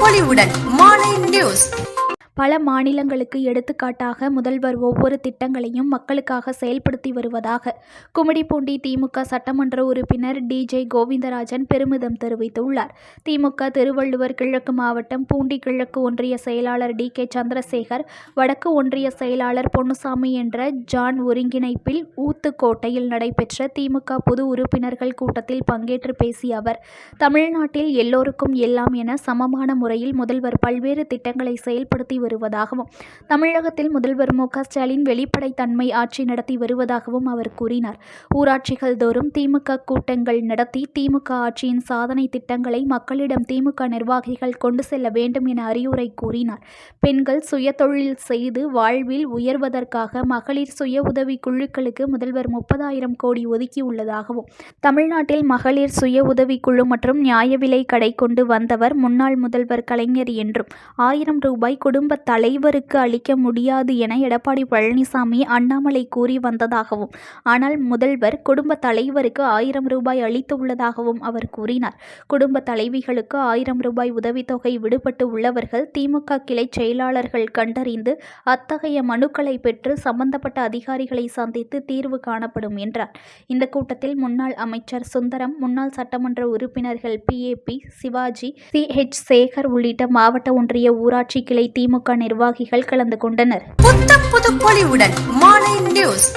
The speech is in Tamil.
பொலிவுடன் மாலை நியூஸ். பல மாநிலங்களுக்கு எடுத்துக்காட்டாக முதல்வர் ஒவ்வொரு திட்டங்களையும் மக்களுக்காக செயல்படுத்தி வருவதாக கும்மிடிப்பூண்டி திமுக சட்டமன்ற உறுப்பினர் டிஜே கோவிந்தராஜன் பெருமிதம் தெரிவித்துள்ளார். திமுக திருவள்ளுவர் கிழக்கு மாவட்டம் பூண்டி கிழக்கு ஒன்றிய செயலாளர் டி.கே. சந்திரசேகர், வடக்கு ஒன்றிய செயலாளர் பொன்னுசாமி என்ற ஜான் ஒருங்கிணைப்பில் ஊத்துக்கோட்டையில் நடைபெற்ற திமுக பொது உறுப்பினர்கள் கூட்டத்தில் பங்கேற்று பேசிய அவர், தமிழ்நாட்டில் எல்லோருக்கும் எல்லாம் என சமமான முறையில் முதல்வர் பல்வேறு திட்டங்களை செயல்படுத்தி வருவதாகவும், தமிழகத்தில் முதல்வர் மு.க.ஸ்டாலின் வெளிப்படைத்தன்மை ஆட்சி நடத்தி வருவதாகவும் அவர் கூறினார். ஊராட்சிகள் தோறும் திமுக கூட்டங்கள் நடத்தி திமுக ஆட்சியின் சாதனை திட்டங்களை மக்களிடம் திமுக நிர்வாகிகள் கொண்டு செல்ல வேண்டும் என அறிவுரை கூறினார். பெண்கள் சுயதொழில் செய்து வாழ்வில் உயர்வதற்காக மகளிர் சுய உதவி குழுக்களுக்கு முதல்வர் 30,000 கோடி ஒதுக்கியுள்ளதாகவும், தமிழ்நாட்டில் மகளிர் சுய உதவி குழு மற்றும் நியாய விலை கடை கொண்டு வந்தவர் முன்னாள் முதல்வர் கலைஞர் என்றும், 1000 ரூபாய் குடும்ப தலைவருக்கு அளிக்க முடியாது என எடப்பாடி பழனிசாமி, அண்ணாமலை கூறி வந்ததாகவும், ஆனால் முதல்வர் குடும்ப தலைவருக்கு 1000 ரூபாய் அளித்துள்ளதாகவும் அவர் கூறினார். குடும்ப தலைவிகளுக்கு 1000 ரூபாய் உதவித்தொகை விடுபட்டு உள்ளவர்கள் திமுக கிளை செயலாளர்கள் கண்டறிந்து அத்தகைய மனுக்களை பெற்று சம்பந்தப்பட்ட அதிகாரிகளை சந்தித்து தீர்வு காணப்படும் என்றார். இந்த கூட்டத்தில் முன்னாள் அமைச்சர் சுந்தரம், முன்னாள் சட்டமன்ற உறுப்பினர்கள் பி.ஏ.பி. சிவாஜி, சி.எச். சேகர் உள்ளிட்ட மாவட்ட ஒன்றிய ஊராட்சி கிளை திமுக நிர்வாகிகள் கலந்து கொண்டனர். புது பொலிவுடன் மாலை நியூஸ்.